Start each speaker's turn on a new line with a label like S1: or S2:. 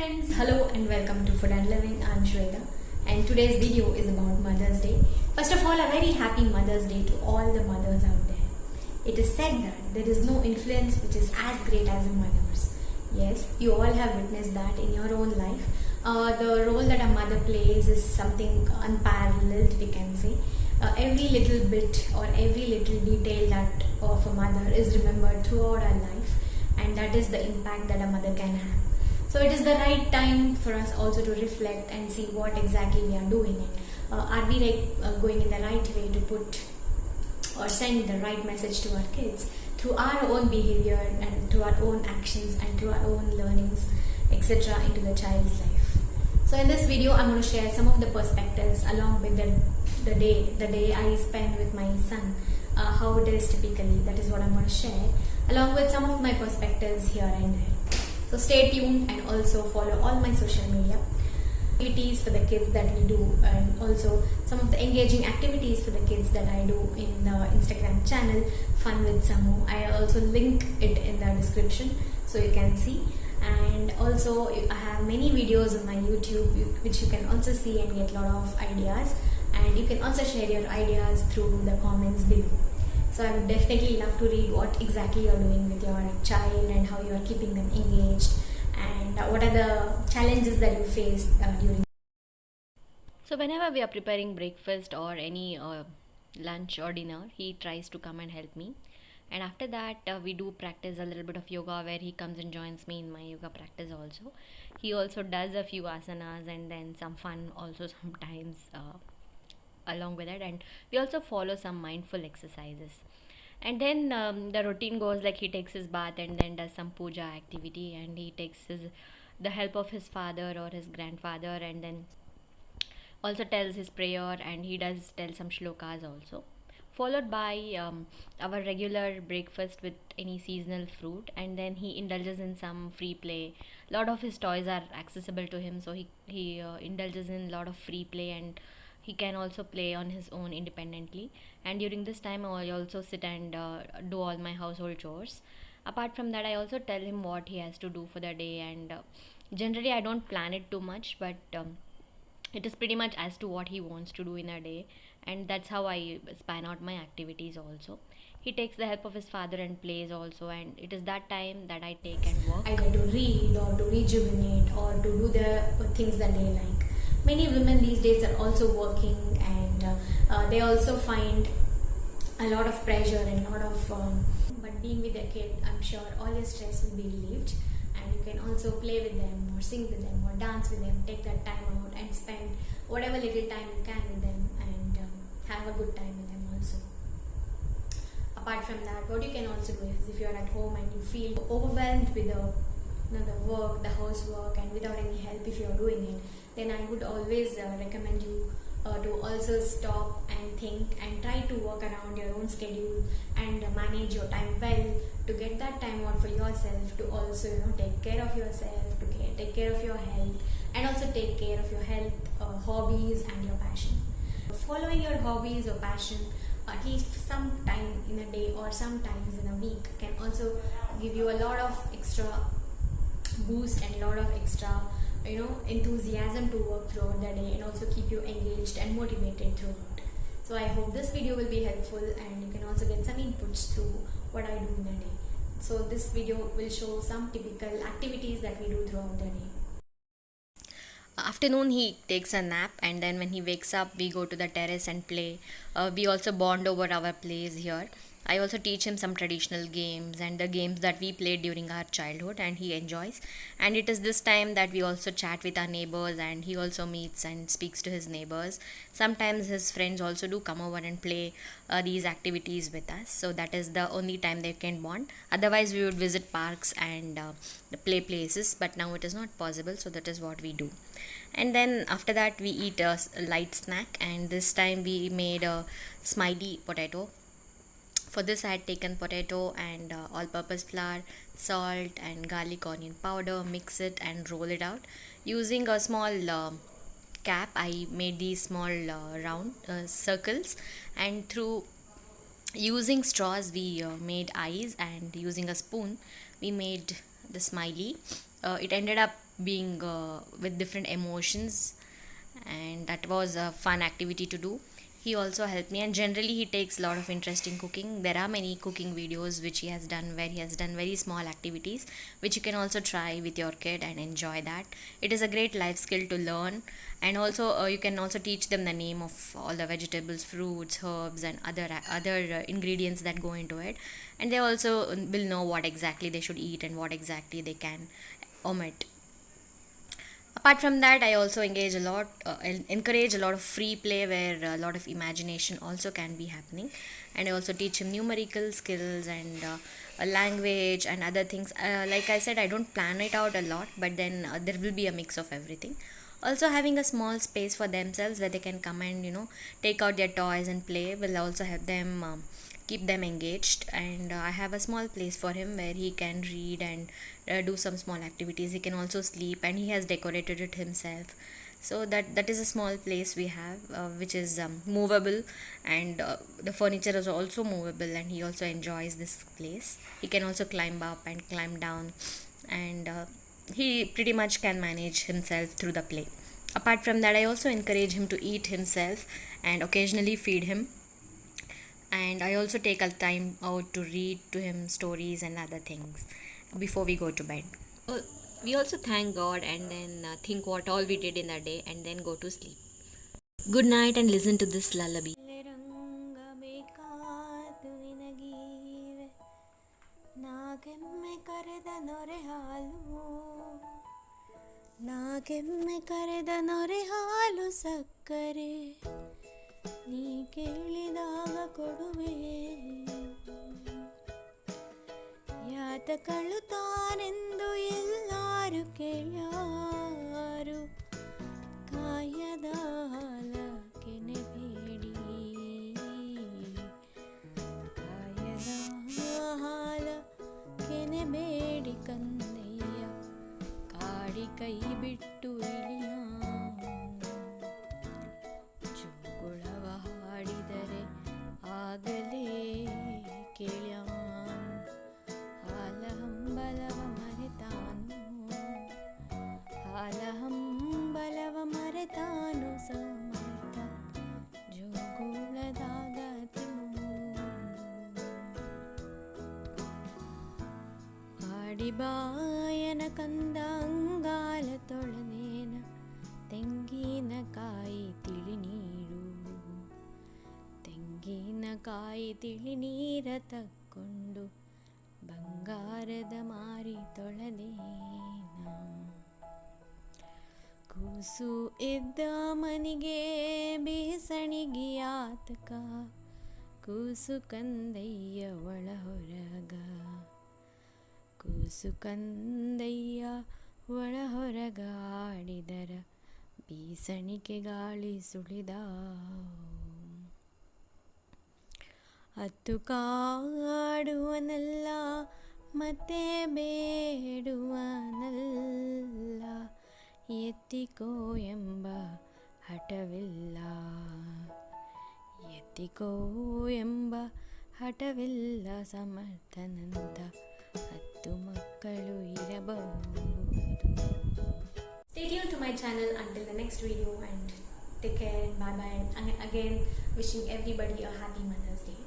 S1: friends, hello and welcome to Food and Living. I'm Shweta and today's video is about Mother's Day. First of all, a very happy Mother's Day to all the mothers out there. It is said that there is no influence which is as great as a mother's. Yes, you all have witnessed that in your own life. The role that a mother plays is something unparalleled, we can say. Every little bit or every little detail that of a mother is remembered throughout our life, and that is the impact that a mother can have. So it is the right time for us also to reflect and see what exactly we are doing. Are we going in the right way to put or send the right message to our kids through our own behavior and through our own actions and through our own learnings, etc. into the child's life. So in this video, I'm going to share some of the perspectives along with the day I spend with my son, how it is typically. That is what I'm going to share, along with some of my perspectives here and there. So stay tuned and also follow all my social media activities for the kids that we do, and also some of the engaging activities for the kids that I do in the Instagram channel Fun with Samu. I also link it in the description so you can see. And also I have many videos on my YouTube which you can also see and get a lot of ideas, and you can also share your ideas through the comments below. So I would definitely love to read what exactly you're doing with your child and how you're keeping them engaged, and what are the challenges that you face during.
S2: So whenever we are preparing breakfast or any lunch or dinner, he tries to come and help me. And after that, we do practice a little bit of yoga, where he comes and joins me in my yoga practice also. He also does a few asanas and then some fun also sometimes along with it. And we also follow some mindful exercises. And then the routine goes like he takes his bath and then does some puja activity, and he takes the help of his father or his grandfather, and then also tells his prayer, and he does tell some shlokas also, followed by our regular breakfast with any seasonal fruit, and then he indulges in some free play. A lot of his toys are accessible to him, so he indulges in a lot of free play, and he can also play on his own independently. And during this time I also sit and do all my household chores. Apart from that, I also tell him what he has to do for the day, and generally I don't plan it too much, but it is pretty much as to what he wants to do in a day, and that's how I span out my activities also. He takes the help of his father and plays also, and it is that time that I take and work.
S1: Either to read or to rejuvenate or to do the things that they like. Many women these days are also working, and they also find a lot of pressure and a lot of but being with a kid, I'm sure all your stress will be relieved, and you can also play with them or sing with them or dance with them. Take that time out and spend whatever little time you can with them, and have a good time with them also. Apart from that, what you can also do is, if you're at home and you feel overwhelmed with the work, the housework, and without any help, if you're doing it, then I would always recommend you to also stop and think and try to work around your own schedule and manage your time well, to get that time out for yourself, to also take care of yourself, to take care of your health, and also take care of your health, hobbies, and your passion. Following your hobbies or passion at least some time in a day or sometimes in a week can also give you a lot of extra boost and a lot of extra enthusiasm to work throughout the day, and also keep you engaged and motivated throughout. So I hope this video will be helpful, and you can also get some inputs through what I do in a day. So this video will show some typical activities that we do throughout the day.
S2: Afternoon he takes a nap, and then when he wakes up we go to the terrace and play. We also bond over our plays here. I also teach him some traditional games and the games that we played during our childhood, and he enjoys. And it is this time that we also chat with our neighbors, and he also meets and speaks to his neighbors. Sometimes his friends also do come over and play these activities with us, so that is the only time they can bond. Otherwise we would visit parks and the play places, but now it is not possible, so that is what we do. And then after that we eat a light snack, and this time we made a smiley potato. For this I had taken potato and all-purpose flour, salt and garlic onion powder, mix it and roll it out. Using a small cap, I made these small round circles, and through using straws we made eyes, and using a spoon we made the smiley. It ended up being with different emotions, and that was a fun activity to do. He also helped me, and generally he takes a lot of interest in cooking. There are many cooking videos which he has done where he has done very small activities which you can also try with your kid and enjoy that. It is a great life skill to learn, and also you can also teach them the name of all the vegetables, fruits, herbs, and other ingredients that go into it, and they also will know what exactly they should eat and what exactly they can omit. Apart from that, I also encourage a lot of free play where a lot of imagination also can be happening, and I also teach him numerical skills and a language and other things. Like I said, I don't plan it out a lot, but then there will be a mix of everything. Also, having a small space for themselves where they can come and take out their toys and play will also help them keep them engaged. And I have a small place for him where he can read and do some small activities. He can also sleep, and he has decorated it himself. So that is a small place we have, which is movable, and the furniture is also movable, and he also enjoys this place. He can also climb up and climb down, and he pretty much can manage himself through the play. Apart from that, I also encourage him to eat himself and occasionally feed him, and I also take a time out to read to him stories and other things before we go to bed. We also thank God and then think what all we did in the day and then go to sleep. Good night and listen to this lullaby.
S1: ನಾಗೆಮ್ಮೆ ಕರೆದ ನೊರೆ ಹಾಲು ಸಕ್ಕರೆ ನೀ ಕೇಳಿದಾಗ ಕೊಡುವೆ, ಯಾತಕಳು ತಾನೆಂದು ಎಲ್ಲಾರು ಕೇಳ್ಯಾರು, ಕಾಯದ ಹಾಲ ಕೆನೆಬೇಡಿ, ಕಾಯದ ಹಾಲ ಕೆನೆಬೇಡಿ ಕಂದಯ್ಯ, ಕಾಡಿ ಕೈ ಬಿಟ್ಟು ಇಳಿಯ, ಜೋಗುಳವ ಹಾಡಿದರೆ ಆಗಲೇ ಕೇಳ್ಯ, ಹಾಲ ಹಂಬಲವ ಮರೆತಾನು, ಹಾಲ ಹಂಬಲವ ಮರೆತಾನು ಸಮರ್ಥ, ಜೋಗುಳದಾಗ ತಿನ್ನು, ಆಡಿಬಾಯನ ಕಂದ ಅಂಗಾಲ ತೊಳೆದೇನ, ತೆಂಗಿನಕಾಯಿ ತಿಳಿ ನೀರು, ತೆಂಗಿನಕಾಯಿ ತಿಳಿ ನೀರ ತಕ್ಕೊಂಡು ಬಂಗಾರದ ಮಾರಿ ತೊಳೆದೇನ, ಕೂಸು ಇದ್ದ ಮನಿಗೆ ಬೀಸಣಿಗೆ ಆತಕ, ಕೂಸು ಕಂದಯ್ಯ ಒಳ ಹೊರಗ, ಕೂಸು ಕಂದಯ್ಯ ಒಳ ಹೊರಗ ಆಡಿದರ ಬೀಸಣಿಗೆ ಗಾಳಿ ಸುಳಿದಾವು, ಅತ್ತು ಕಾಡುವನಲ್ಲ ಮತ್ತೆ ಬೇಡುವನಲ್ಲ, ಎತ್ತಿಕೋ ಎಂಬ ಹಠವಿಲ್ಲ, ಎತ್ತಿಕೋ ಎಂಬ ಹಠವಿಲ್ಲ, ಸಮರ್ಥನಂತ 10 ಮಕ್ಕಳು ಇರಬಹುದು. Stay tuned to my channel until the next video, and take care and bye bye, and again wishing everybody a happy Mother's Day.